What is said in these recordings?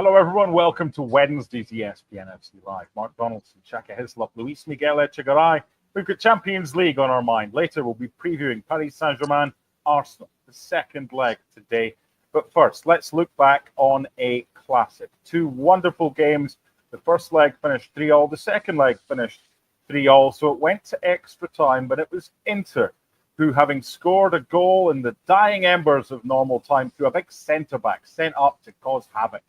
Hello, everyone. Welcome to Wednesday's ESPN FC Live. Mark Donaldson, Shaka Hislop, Luis Miguel Echegaray. We've got Champions League on our mind. Later, we'll be previewing Paris Saint-Germain, Arsenal, the second leg today. But first, let's look back on a classic. Two wonderful games. The first leg finished 3-3. The second leg finished 3-3. So it went to extra time, but it was Inter who, having scored a goal in the dying embers of normal time through a big centre-back sent up to cause havoc,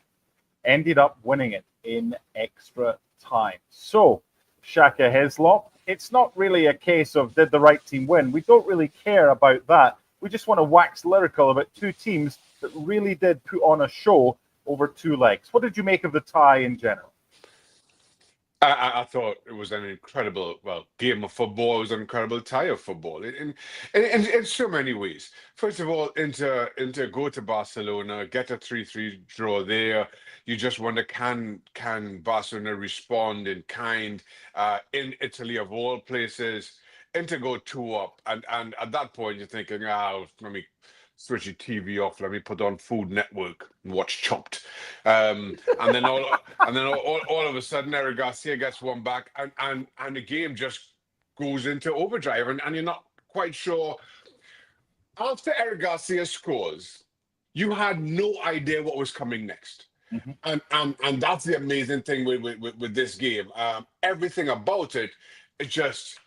ended up winning it in extra time. So, Shaka Hislop, it's not really a case of did the right team win. We don't really care about that. We just want to wax lyrical about two teams that really did put on a show over two legs. What did you make of the tie in general? I thought it was an incredible, game of football. It was an incredible tie of football in so many ways. First of all, Inter go to Barcelona, get a 3-3 draw there. You just wonder, can Barcelona respond in kind in Italy of all places? Inter go 2-up, and at that point you're thinking, let me switch your TV off. Let me put on Food Network and watch Chopped. And then all of a sudden, Eric Garcia gets one back, and the game just goes into overdrive, and you're not quite sure. After Eric Garcia scores, you had no idea what was coming next. Mm-hmm. And that's the amazing thing with this game. Everything about it just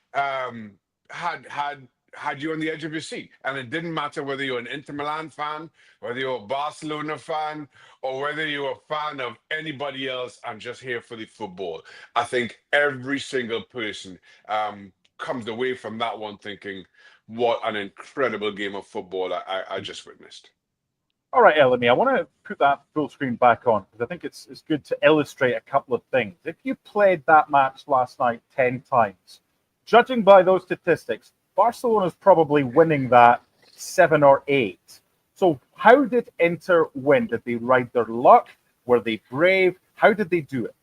had you on the edge of your seat. And it didn't matter whether you're an Inter Milan fan, whether you're a Barcelona fan, or whether you're a fan of anybody else and just here for the football. I think every single person comes away from that one thinking, what an incredible game of football I just witnessed. All right, Eleni, I want to put that full screen back on because I think it's good to illustrate a couple of things. If you played that match last night 10 times, judging by those statistics, Barcelona's probably winning that 7 or 8. So how did Inter win? Did they ride their luck? Were they brave? How did they do it?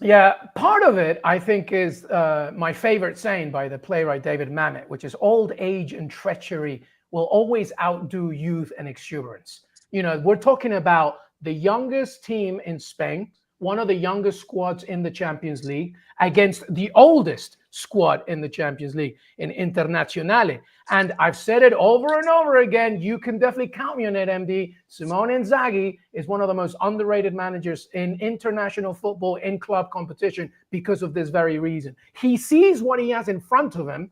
Yeah, part of it, I think, is my favorite saying by the playwright David Mamet, which is old age and treachery will always outdo youth and exuberance. We're talking about the youngest team in Spain, one of the youngest squads in the Champions League, against the oldest squad in the Champions League in Internazionale. And I've said it over and over again. You can definitely count me on it, MD. Simone Inzaghi is one of the most underrated managers in international football in club competition because of this very reason. He sees what he has in front of him,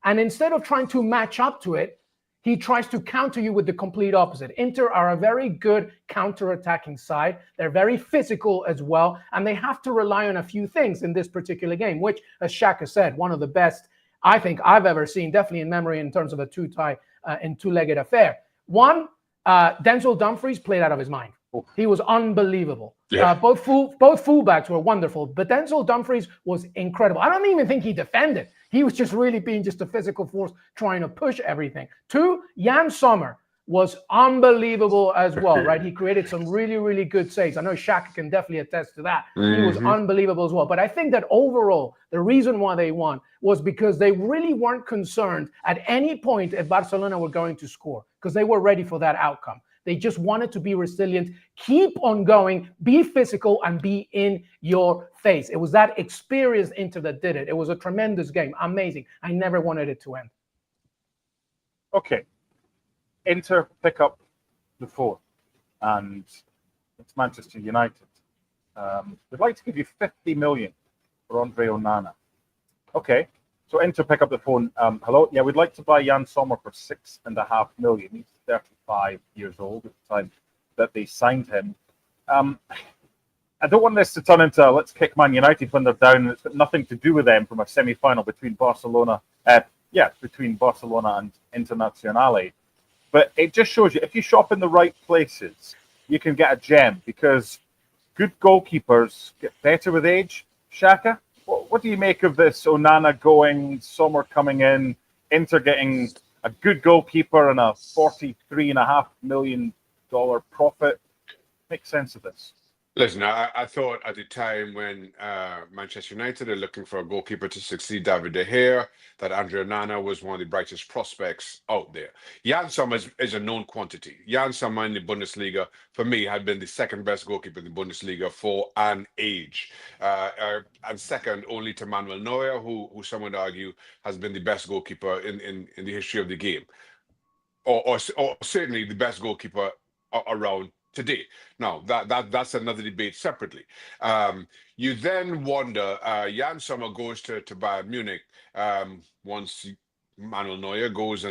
and instead of trying to match up to it, he tries to counter you with the complete opposite. Inter are a very good counter-attacking side. They're very physical as well, and they have to rely on a few things in this particular game, which, as Shaka said, one of the best I think I've ever seen, definitely in memory in terms of a two-tie and two-legged affair. One, Denzel Dumfries played out of his mind. He was unbelievable. Yeah. Both fullbacks were wonderful, but Denzel Dumfries was incredible. I don't even think he defended. He was just really being just a physical force trying to push everything. Two, Jan Sommer was unbelievable as well, right? He created some really, really good saves. I know Shaka can definitely attest to that. Mm-hmm. He was unbelievable as well. But I think that overall, the reason why they won was because they really weren't concerned at any point if Barcelona were going to score because they were ready for that outcome. They just wanted to be resilient, keep on going, be physical, and be in your face. It was that experienced Inter that did it. It was a tremendous game. Amazing. I never wanted it to end. Okay. Inter pick up the phone, and it's Manchester United. We'd like to give you 50 million for Andre Onana. Okay. So Inter pick up the phone. Hello. Yeah, we'd like to buy Jan Sommer for 6.5 million. He's 35 years old at the time that they signed him. I don't want this to turn into let's kick Man United when they're down. It's got nothing to do with them from a semi-final between Barcelona and Internazionale. But it just shows you if you shop in the right places, you can get a gem because good goalkeepers get better with age. Shaka? What do you make of this? Onana going, Sommer coming in, Inter getting a good goalkeeper and a $43.5 million profit. Make sense of this. Listen, I thought at the time when Manchester United are looking for a goalkeeper to succeed David De Gea, that Andre Onana was one of the brightest prospects out there. Jan Sommer is a known quantity. Jan Sommer in the Bundesliga, for me, had been the second best goalkeeper in the Bundesliga for an age. And second only to Manuel Neuer, who some would argue has been the best goalkeeper in the history of the game. Or certainly the best goalkeeper around today. Now that's another debate separately. You then wonder. Jan Sommer goes to Bayern Munich once Manuel Neuer goes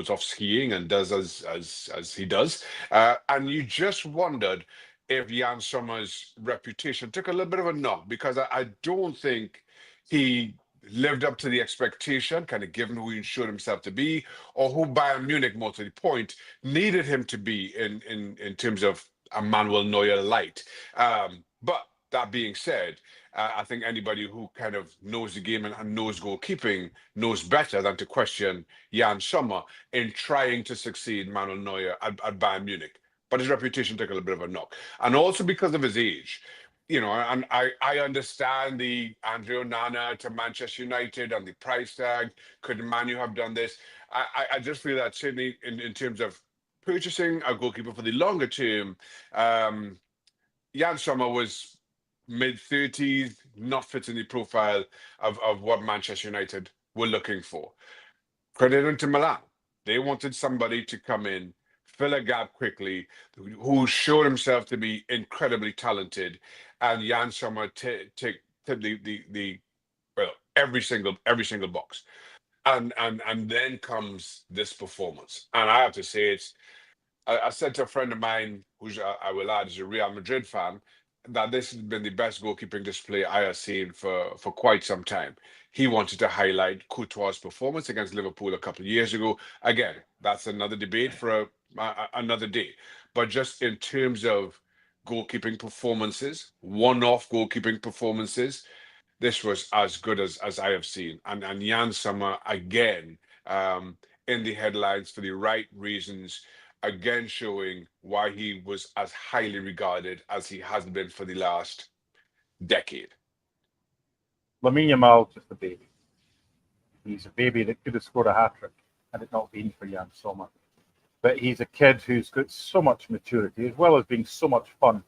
off skiing and does as he does, and you just wondered if Jan Sommer's reputation took a little bit of a knock because I don't think he lived up to the expectation, kind of given who he showed himself to be, or who Bayern Munich, more to the point, needed him to be in terms of a Manuel Neuer light. But that being said, I think anybody who kind of knows the game and knows goalkeeping knows better than to question Jan Sommer in trying to succeed Manuel Neuer at Bayern Munich. But his reputation took a little bit of a knock. And also because of his age. And I understand the Andre Onana to Manchester United and the price tag. Could Manu have done this? I just feel that certainly in terms of purchasing a goalkeeper for the longer term, Jan Sommer was mid-30s, not fitting the profile of what Manchester United were looking for. Credit to Milan. They wanted somebody to come in, fill a gap quickly, who showed himself to be incredibly talented, and Jan Sommer take the every single box, and then comes this performance, and I have to say I said to a friend of mine who's I will add is a Real Madrid fan that this has been the best goalkeeping display I have seen for quite some time. He wanted to highlight Courtois' performance against Liverpool a couple of years ago. Again, that's another debate for another day. But just in terms of goalkeeping performances, one-off goalkeeping performances, this was as good as I have seen. And Jan Sommer, again, in the headlines for the right reasons, again showing why he was as highly regarded as he has been for the last decade. Lamine Yamal, just a baby. He's a baby that could have scored a hat-trick had it not been for Jan Sommer. But he's a kid who's got so much maturity, as well as being so much fun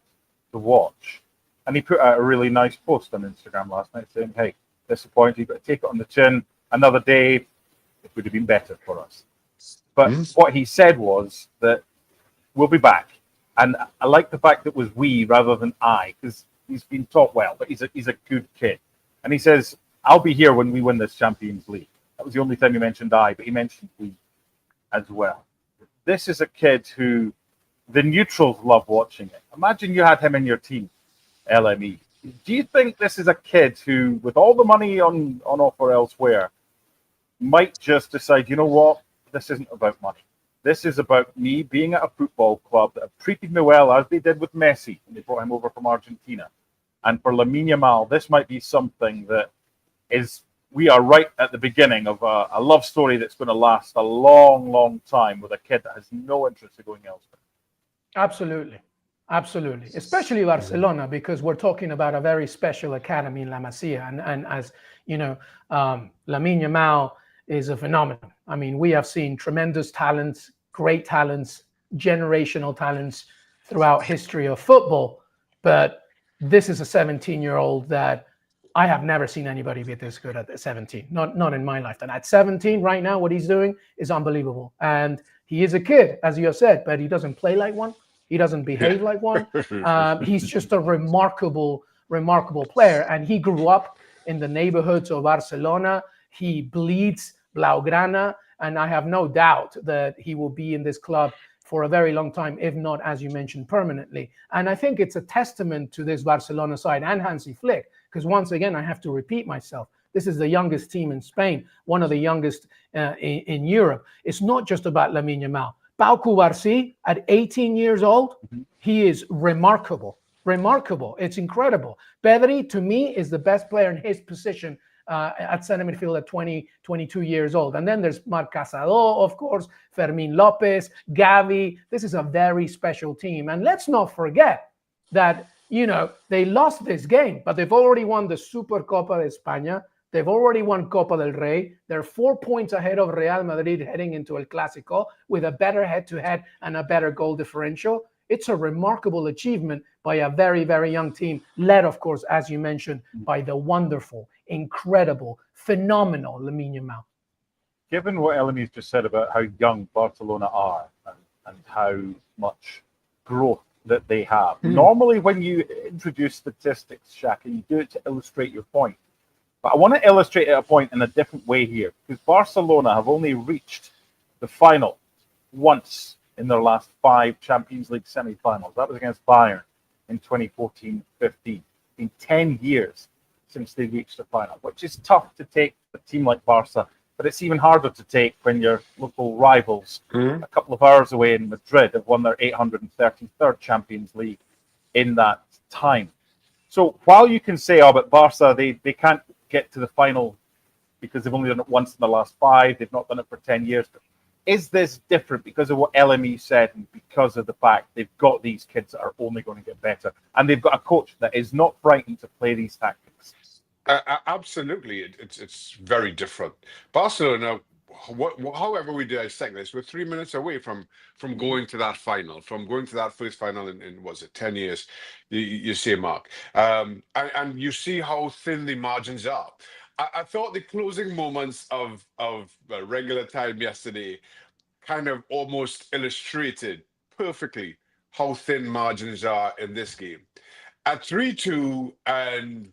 to watch. And he put out a really nice post on Instagram last night saying, hey, disappointed, but take it on the chin. Another day, it would have been better for us. But what he said was that we'll be back. And I like the fact that it was we rather than I, because he's been taught well, but he's a good kid. And he says, I'll be here when we win this Champions League. That was the only time he mentioned I, but he mentioned we as well. This is a kid who the neutrals love watching it. Imagine you had him in your team, LME. Do you think this is a kid who, with all the money on offer elsewhere, might just decide, you know what, this isn't about money. This is about me being at a football club that have treated me well, as they did with Messi when they brought him over from Argentina. And for Lamine Yamal, this might be something that we are right at the beginning of a love story that's going to last a long, long time with a kid that has no interest in going elsewhere. Absolutely. Absolutely. Especially Barcelona, because we're talking about a very special academy in La Masia. And as you know, Lamine Yamal is a phenomenon. I mean, we have seen tremendous talents, great talents, generational talents throughout history of football. But this is a 17-year-old that I have never seen anybody be this good at 17. Not in my lifetime. At 17 right now, what he's doing is unbelievable. And he is a kid, as you have said, but he doesn't play like one. He doesn't behave like one. He's just a remarkable player. And he grew up in the neighborhoods of Barcelona. He bleeds Blaugrana. And I have no doubt that he will be in this club for a very long time, if not, as you mentioned, permanently. And I think it's a testament to this Barcelona side and Hansi Flick, because once again, I have to repeat myself. This is the youngest team in Spain, one of the youngest in Europe. It's not just about Lamine Yamal. Pau Cubarsí, at 18 years old, he is remarkable. It's incredible. Pedri, to me, is the best player in his position at center midfield at 22 years old. And then there's Marc Casado, of course, Fermin Lopez, Gavi. This is a very special team. And let's not forget that they lost this game, but they've already won the Supercopa de España. They've already won Copa del Rey. They're 4 points ahead of Real Madrid heading into El Clásico with a better head-to-head and a better goal differential. It's a remarkable achievement by a very, very young team, led, of course, as you mentioned, by the wonderful, incredible, phenomenal Lamine Yamal. Given what Eleni's just said about how young Barcelona are and how much growth that they have, normally when you introduce statistics, Shaka, you do it to illustrate your point. But I want to illustrate a point in a different way here, because Barcelona have only reached the final once in their last 5 Champions League semi-finals. That was against Bayern in 2014-15. It's been 10 years since they reached the final, which is tough to take for a team like Barca, but it's even harder to take when your local rivals, a couple of hours away in Madrid, have won their 833rd Champions League in that time. So while you can say, but Barca, they can't get to the final because they've only done it once in the last 5, they've not done it for 10 years. But is this different because of what LME said and because of the fact they've got these kids that are only going to get better and they've got a coach that is not frightened to play these tactics? Absolutely, it's very different. Barcelona, however we dissect this, we're 3 minutes away from going to that final, from going to that first final in was it 10 years? You say, Mark, and you see how thin the margins are. I thought the closing moments of regular time yesterday kind of almost illustrated perfectly how thin margins are in this game. At 3-2 and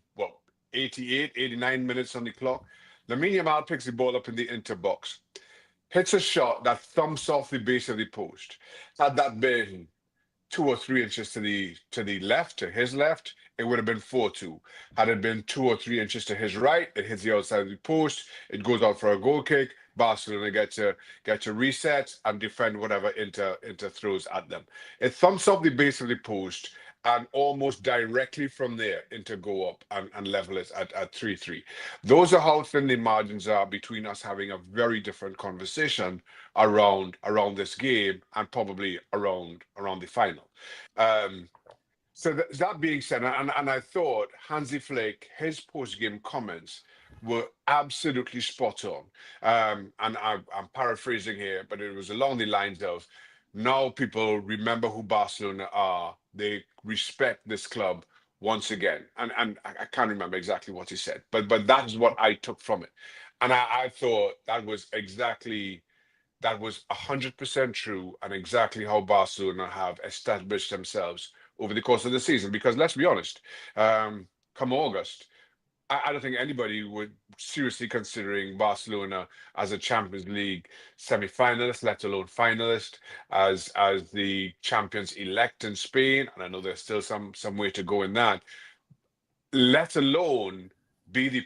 88, 89 minutes on the clock, Lamine Yamal picks the ball up in the Inter box, hits a shot that thumps off the base of the post. Had that been 2 or 3 inches to the left, to his left, it would have been 4-2. Had it been 2 or 3 inches to his right, it hits the outside of the post, it goes out for a goal kick. Barcelona get to reset and defend whatever Inter throws at them. It thumps off the base of the post, and almost directly from there Inter go up and level it at 3-3. Those are how thin the margins are between us having a very different conversation around this game and probably around the final. So that being said, and I thought Hansi Flick, his post-game comments were absolutely spot on. And I'm paraphrasing here, but it was along the lines of, now people remember who Barcelona are. They respect this club once again. And I can't remember exactly what he said, but that is what I took from it. And I thought that was 100% true and exactly how Barcelona have established themselves over the course of the season. Because let's be honest, come August, I don't think anybody would seriously considering Barcelona as a Champions League semi-finalist, let alone finalist, as the champions-elect in Spain. And I know there's still some way to go in that. Let alone be the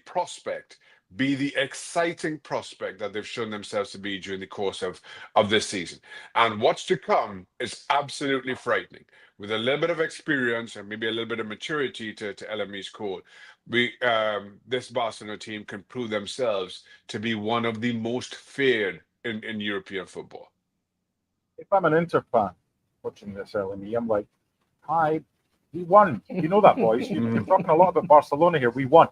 exciting prospect that they've shown themselves to be during the course of this season. And what's to come is absolutely frightening. With a little bit of experience and maybe a little bit of maturity to LME's call, this Barcelona team can prove themselves to be one of the most feared in European football. If I'm an Inter fan watching this, LME, I'm like, hi, we won. You know that, boys. You're talking a lot about Barcelona here. We won.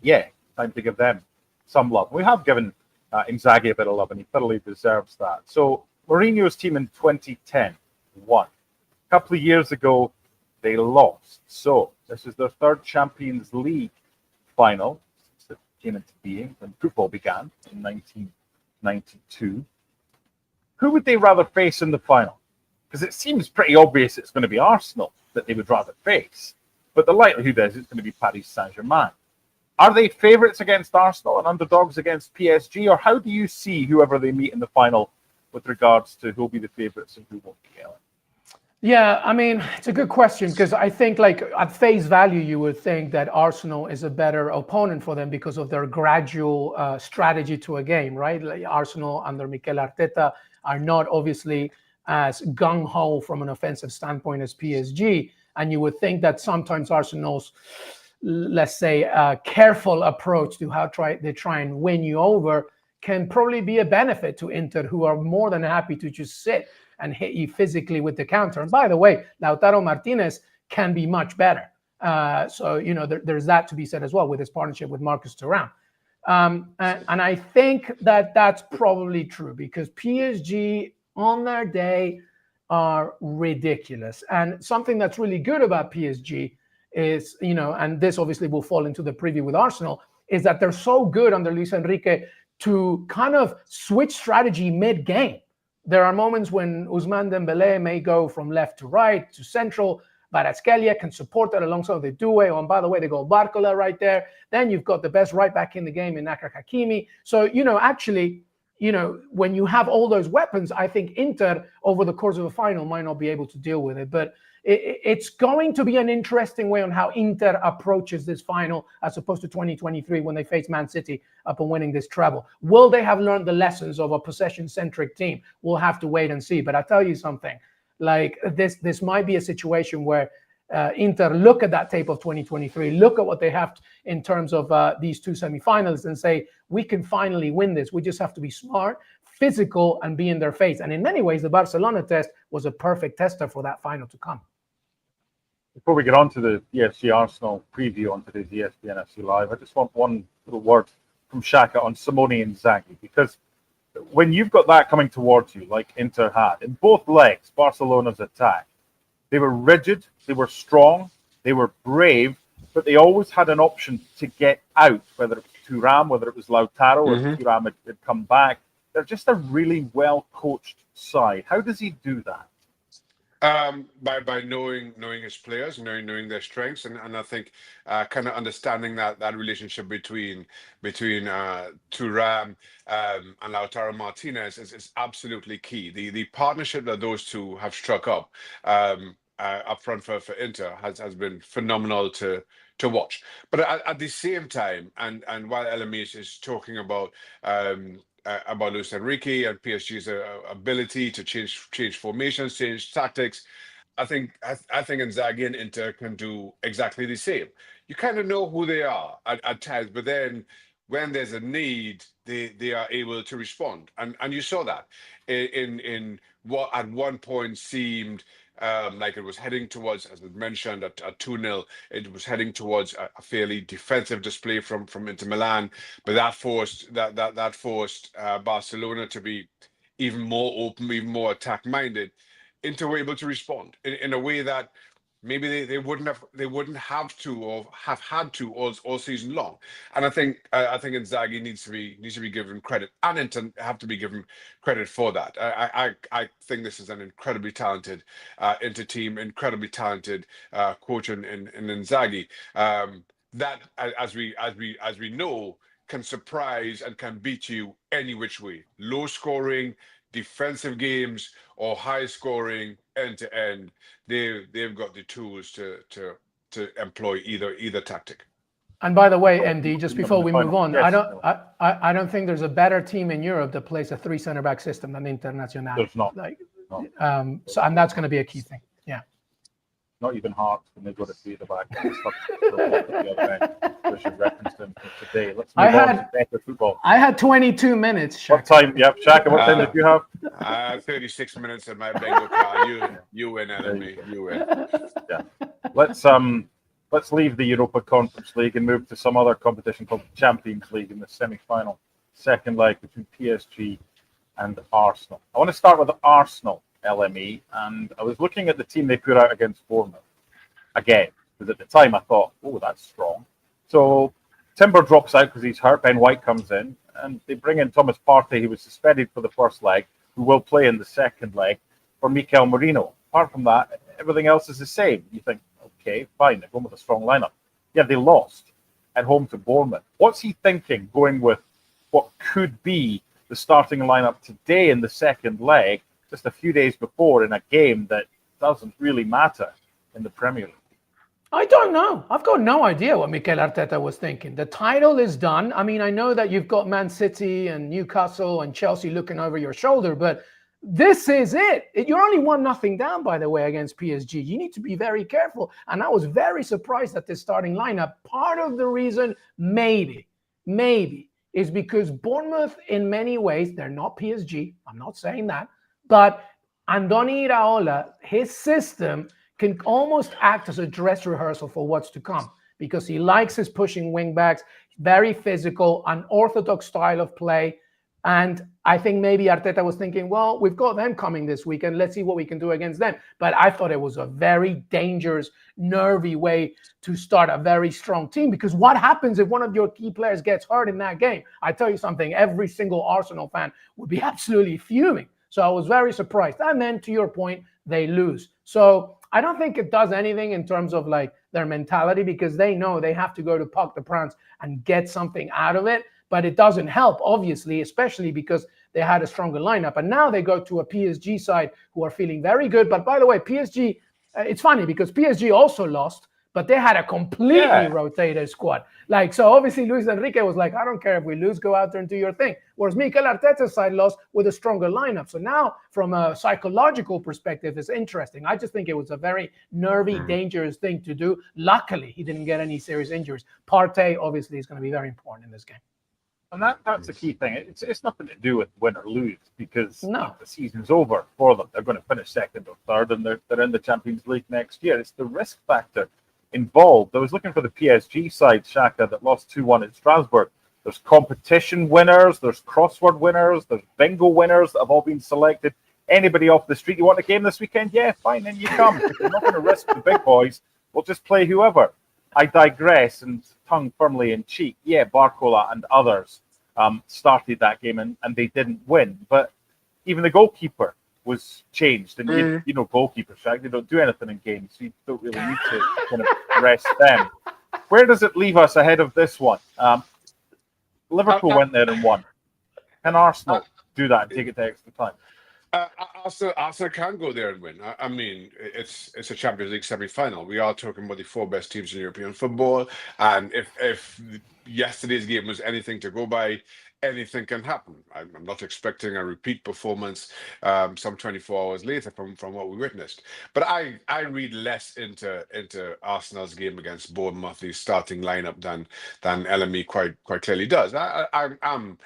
Yeah, time to give them some love. We have given Inzaghi a bit of love, and he thoroughly deserves that. So Mourinho's team in 2010 won. A couple of years ago, they lost. So this is their 3rd Champions League final since it came into being when football began in 1992. Who would they rather face in the final? Because it seems pretty obvious it's going to be Arsenal that they would rather face. But the likelihood is it's going to be Paris Saint-Germain. Are they favourites against Arsenal and underdogs against PSG? Or how do you see whoever they meet in the final with regards to who will be the favourites and who won't be? Yeah, I mean, it's a good question because I think like at face value, you would think that Arsenal is a better opponent for them because of their gradual strategy to a game, right? Like Arsenal under Mikel Arteta are not obviously as gung-ho from an offensive standpoint as PSG. And you would think that sometimes Arsenal's, let's say, careful approach to how they try and win you over can probably be a benefit to Inter, who are more than happy to just sit and hit you physically with the counter. And by the way, Lautaro Martinez can be much better. So, there's that to be said as well with his partnership with Marcus Thuram. And I think that that's probably true because PSG on their day are ridiculous. And something that's really good about PSG is, and this obviously will fall into the preview with Arsenal, is that they're so good under Luis Enrique to kind of switch strategy mid-game. There are moments when Ousmane Dembélé may go from left to right to central. Kvaratskhelia can support that alongside the Doué. Oh, and by the way, they go Barcola right there. Then you've got the best right back in the game in Achraf Hakimi. So, actually, when you have all those weapons, I think Inter over the course of a final might not be able to deal with it. But it's going to be an interesting way on how Inter approaches this final as opposed to 2023 when they face Man City upon winning this treble. Will they have learned the lessons of a possession-centric team? We'll have to wait and see. But I tell you something, like this might be a situation where Inter look at that tape of 2023, look at what they have in terms of these two semifinals and say, we can finally win this. We just have to be smart, physical, and be in their face. And in many ways, the Barcelona test was a perfect tester for that final to come. Before we get on to the PSG Arsenal preview on today's ESPN FC Live, I just want one little word from Shaka on Simone Inzaghi, because when you've got that coming towards you, like Inter had, in both legs, Barcelona's attack, they were rigid, they were strong, they were brave, but they always had an option to get out, whether it was Thuram, whether it was Lautaro, or Thuram had come back. They're just a really well-coached side. How does he do that? By knowing his players, knowing their strengths, and I think kind of understanding that relationship between Thuram and Lautaro Martinez is absolutely key. The partnership that those two have struck up front for Inter has been phenomenal to watch. But at the same time, and while LME is talking about Luis Enrique and PSG's ability to change formations, change tactics, I think Inzaghi and Inter can do exactly the same. You kind of know who they are at times, but then when there's a need, they are able to respond, and you saw that in what at one point seemed like it was heading towards, as I mentioned, at 2-0, it was heading towards a fairly defensive display from Inter Milan, but that forced Barcelona to be even more open, even more attack-minded. Inter were able to respond in a way that maybe they wouldn't have to or have had to all season long. And I think Inzaghi needs to be given credit, and Inter have to be given credit for that. I think this is an incredibly talented Inter team, incredibly talented coach in Inzaghi. That as we know, can surprise and can beat you any which way. Low scoring defensive games or high scoring end to end, they've got the tools to employ either tactic. And by the way, MD, just before we move on, yes. I don't think there's a better team in Europe that plays a 3 center back system than Internacional. There's not. No. So, and that's going to be a key thing. Yeah. Not even Hearts when they go to 3 at the back. We should reference them for today. Let's move on to better football. I had 22 minutes. Shaka. What time? Yep, Shaka. What time did you have? 36 minutes in my bingo card. You win, enemy. You win. Yeah. Let's leave the Europa Conference League and move to some other competition called the Champions League in the semi-final second leg between PSG and Arsenal. I want to start with Arsenal, LME, and I was looking at the team they put out against Bournemouth again, because at the time I thought, oh, that's strong. So Timber drops out because he's hurt. Ben White comes in, and they bring in Thomas Partey, who was suspended for the first leg, who will play in the second leg, for Mikel Merino. Apart from that, everything else is the same. You think, okay, fine, they're going with a strong lineup. Yeah, they lost at home to Bournemouth. What's he thinking going with what could be the starting lineup today in the second leg, just a few days before in a game that doesn't really matter in the Premier League? I don't know. I've got no idea what Mikel Arteta was thinking. The title is done. I mean, I know that you've got Man City and Newcastle and Chelsea looking over your shoulder, but this is it. You're only 1-0 down, by the way, against PSG. You need to be very careful. And I was very surprised at this starting lineup. Part of the reason, maybe, is because Bournemouth, in many ways, they're not PSG. I'm not saying that. But Andoni Iraola, his system can almost act as a dress rehearsal for what's to come, because he likes his pushing wingbacks, very physical, unorthodox style of play. And I think maybe Arteta was thinking, well, we've got them coming this weekend. Let's see what we can do against them. But I thought it was a very dangerous, nervy way to start a very strong team. Because what happens if one of your key players gets hurt in that game? I tell you something, every single Arsenal fan would be absolutely fuming. So I was very surprised. And then, to your point, they lose. So I don't think it does anything in terms of like their mentality, because they know they have to go to Parc des Princes and get something out of it. But it doesn't help, obviously, especially because they had a stronger lineup. And now they go to a PSG side who are feeling very good. But by the way, PSG, it's funny because PSG also lost, but they had a completely rotated squad. Like, so obviously Luis Enrique was like, I don't care if we lose, go out there and do your thing. Whereas Mikel Arteta's side lost with a stronger lineup. So now, from a psychological perspective, it's interesting. I just think it was a very nervy, dangerous thing to do. Luckily, he didn't get any serious injuries. Partey, obviously, is going to be very important in this game. And that's the key thing. It's nothing to do with win or lose, because No. the season's over for them. They're going to finish second or third, and they're in the Champions League next year. It's the risk factor involved. I was looking for the PSG side, Xhaka, that lost 2-1 at Strasbourg. There's competition winners, there's crossword winners, there's bingo winners that have all been selected. Anybody off the street, you want a game this weekend? Yeah, fine, then you come. If you're not going to risk the big boys, we'll just play whoever. I digress, and tongue firmly in cheek. Yeah, Barcola and others started that game and they didn't win. But even the goalkeeper was changed. And you know goalkeepers, Shaq, they don't do anything in games, so you don't really need to kind of rest them. Where does it leave us ahead of this one? Liverpool went there and won. Can Arsenal do that and take it to extra time? Arsenal can go there and win. I mean, it's a Champions League semi-final. We are talking about the 4 best teams in European football, and if yesterday's game was anything to go by, anything can happen. I'm not expecting a repeat performance some 24 hours later from what we witnessed. But I read less into Arsenal's game against Bournemouth, the starting lineup, than LME quite clearly does. I'm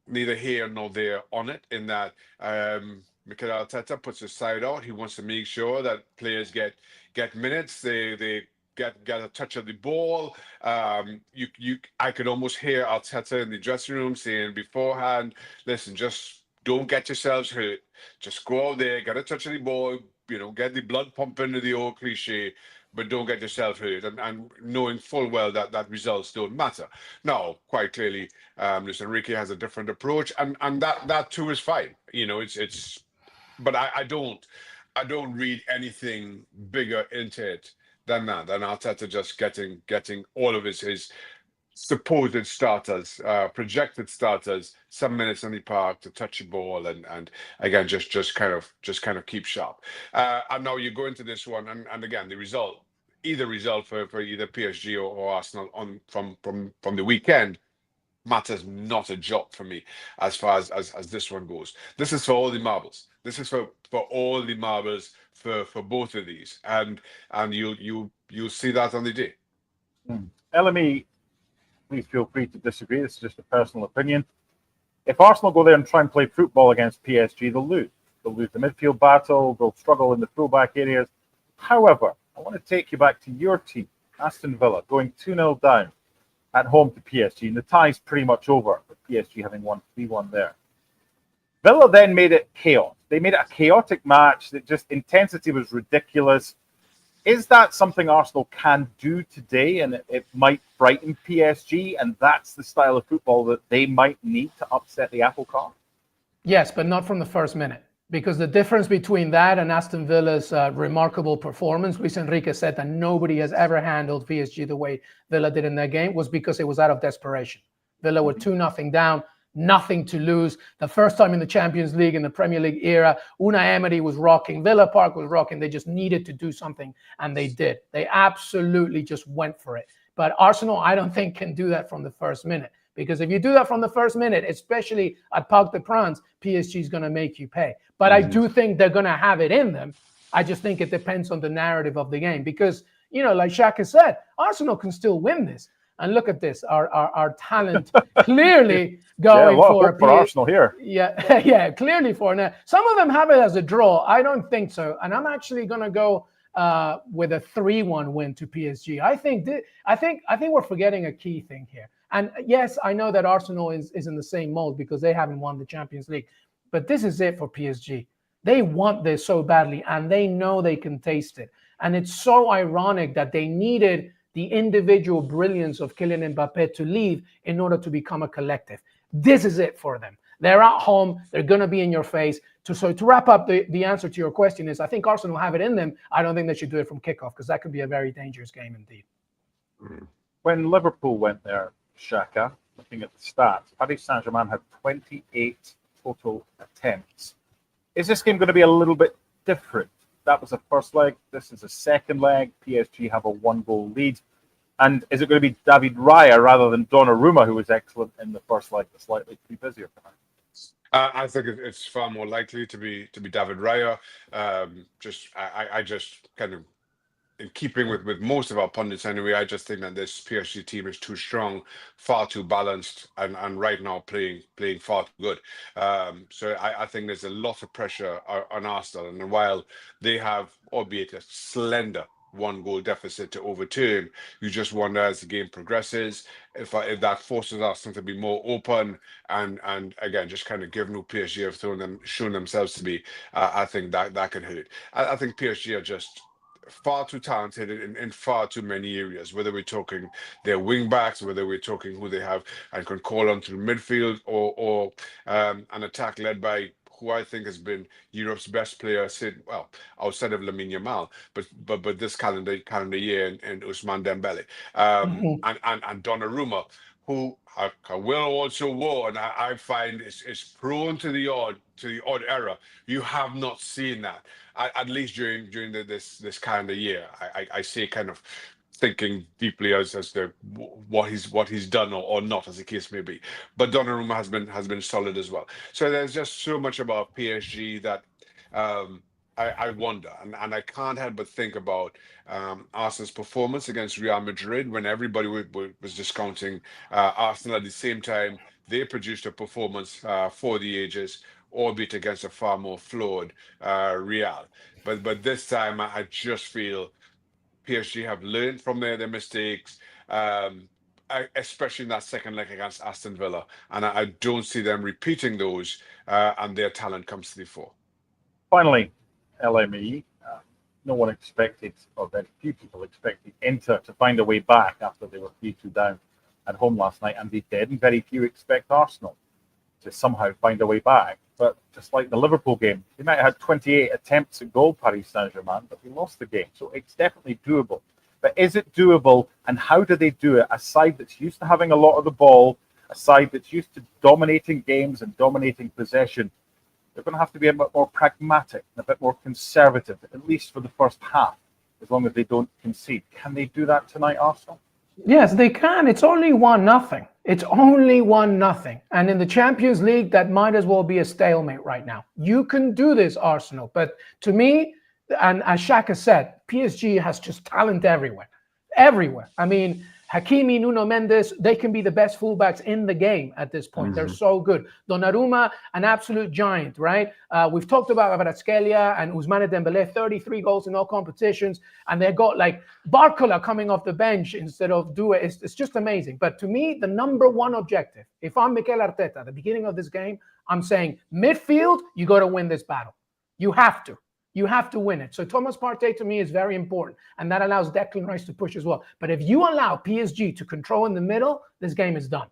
neither here nor there on it, in that Mikel Arteta puts his side out. He wants to make sure that players get minutes. They get a touch of the ball. I could almost hear Arteta in the dressing room saying beforehand, listen, just don't get yourselves hurt. Just go out there, get a touch of the ball, get the blood pumping, to the old cliche, but don't get yourself hurt, and knowing full well that results don't matter. Now, quite clearly, Luis Enrique has a different approach, and that too is fine. But I don't read anything bigger into it than Arteta just getting all of his supposed starters, projected starters, some minutes in the park to touch the ball and again just kind of keep sharp. And now you go into this one, and again the result for either PSG or Arsenal from the weekend matters not a jot for me as far as this one goes. This is for all the marbles. This is for all the marbles for both of these, and you'll see that on the day. LME, please feel free to disagree. This is just a personal opinion. If Arsenal go there and try and play football against PSG, they'll lose. They'll lose the midfield battle. They'll struggle in the fullback areas. However, I want to take you back to your team, Aston Villa, going 2-0 down at home to PSG, and the tie's pretty much over, with PSG having won 3-1 there. Villa then made it chaos. They made it a chaotic match that just intensity was ridiculous. Is that something Arsenal can do today, and it might frighten PSG, and that's the style of football that they might need to upset the apple cart? Yes, but not from the first minute. Because the difference between that and Aston Villa's remarkable performance, Luis Enrique said that nobody has ever handled PSG the way Villa did in that game, was because it was out of desperation. Villa were 2-0 down, nothing to lose. The first time in the Champions League, in the Premier League era, Unai Emery was rocking, Villa Park was rocking. They just needed to do something, and they did. They absolutely just went for it. But Arsenal, I don't think, can do that from the first minute. Because if you do that from the first minute, especially at Parc des Princes, PSG is going to make you pay. But I do think they're going to have it in them. I just think it depends on the narrative of the game. Because, like Xhaka said, Arsenal can still win this. And look at this, our talent clearly going for Arsenal here. Yeah, clearly for now. Some of them have it as a draw. I don't think so. And I'm actually going to go with a 3-1 win to PSG. I think we're forgetting a key thing here. And yes, I know that Arsenal is in the same mold because they haven't won the Champions League, but this is it for PSG. They want this so badly, and they know they can taste it. And it's so ironic that they needed the individual brilliance of Kylian Mbappé to leave in order to become a collective. This is it for them. They're at home. They're going to be in your face. So to wrap up, the answer to your question is I think Arsenal have it in them. I don't think they should do it from kickoff because that could be a very dangerous game indeed. When Liverpool went there, Shaka, looking at the stats, Paris Saint-Germain had 28 total attempts. Is this game going to be a little bit different? That was the first leg. This is the second leg. PSG have a 1-goal lead. And is it going to be David Raya rather than Donnarumma, who was excellent in the first leg, that's likely to be busier for him? I think it's far more likely to be David Raya. I just kind of, in keeping with most of our pundits anyway, I just think that this PSG team is too strong, far too balanced, and right now playing far too good. So I think there's a lot of pressure on Arsenal, and while they have, albeit a slender 1-goal deficit to overturn, you just wonder as the game progresses if that forces Arsenal to be more open and again just kind of given who PSG have shown themselves to be. I think that can hurt. I think PSG are just far too talented in far too many areas, whether we're talking their wing backs, whether we're talking who they have and can call on through midfield, or an attack led by who I think has been Europe's best player since, well, outside of Lamine Yamal, but this calendar year, and Ousmane Dembele, and Donnarumma, who I will also warn, I find is prone to the odd error. You have not seen that, at least during this calendar year. I say kind of thinking deeply as to what he's done or not, as the case may be. But Donnarumma has been solid as well. So there's just so much about PSG that I wonder, and I can't help but think about Arsenal's performance against Real Madrid when everybody was discounting Arsenal. At the same time, they produced a performance for the ages, albeit against a far more flawed Real. But this time, I just feel PSG have learned from their mistakes, especially in that second leg against Aston Villa. And I don't see them repeating those, and their talent comes to the fore. Finally, LME, no one expected, or very few people expected, Inter to find a way back after they were 3-2 down at home last night, and they did. And very few expect Arsenal to somehow find a way back. But just like the Liverpool game, they might have had 28 attempts at goal, Paris Saint-Germain, but they lost the game. So it's definitely doable. But is it doable, and how do they do it? A side that's used to having a lot of the ball, a side that's used to dominating games and dominating possession, they're going to have to be a bit more pragmatic and a bit more conservative, at least for the first half, as long as they don't concede. Can they do that tonight, Arsenal? Yes, they can. It's only 1-0. It's only 1-0. And in the Champions League, that might as well be a stalemate right now. You can do this, Arsenal. But to me, and as Shaka said, PSG has just talent everywhere. Everywhere. I mean, Hakimi, Nuno Mendes, they can be the best fullbacks in the game at this point. Mm-hmm. They're so good. Donnarumma, an absolute giant, right? We've talked about Kvaratskhelia and Ousmane Dembele, 33 goals in all competitions, and they got like Barcola coming off the bench instead of Due. It's just amazing. But to me, the number one objective, if I'm Mikel Arteta at the beginning of this game, I'm saying midfield, you got to win this battle. You have to. You have to win it. So Thomas Partey to me is very important, and that allows Declan Rice to push as well. But if you allow PSG to control in the middle, this game is done.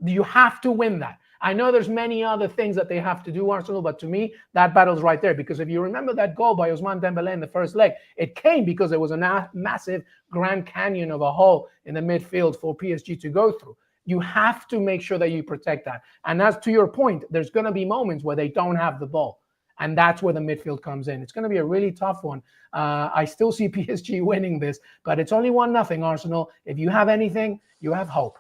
You have to win that. I know there's many other things that they have to do, Arsenal, but to me, that battle's right there. Because if you remember that goal by Ousmane Dembele in the first leg, it came because there was a massive Grand Canyon of a hole in the midfield for PSG to go through. You have to make sure that you protect that. And as to your point, there's going to be moments where they don't have the ball. And that's where the midfield comes in. It's going to be a really tough one. I still see PSG winning this, but it's only 1-0, Arsenal. If you have anything, you have hope.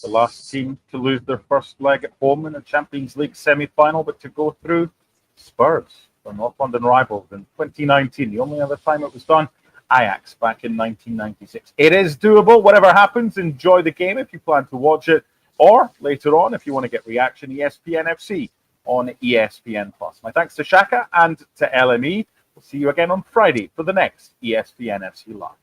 The last team to lose their first leg at home in a Champions League semi-final, but to go through, Spurs, the North London rivals in 2019. The only other time it was done, Ajax back in 1996. It is doable. Whatever happens, enjoy the game if you plan to watch it. Or later on, if you want to get reaction, ESPN FC on ESPN+. My thanks to Shaka and to LME. We'll see you again on Friday for the next ESPN FC Live.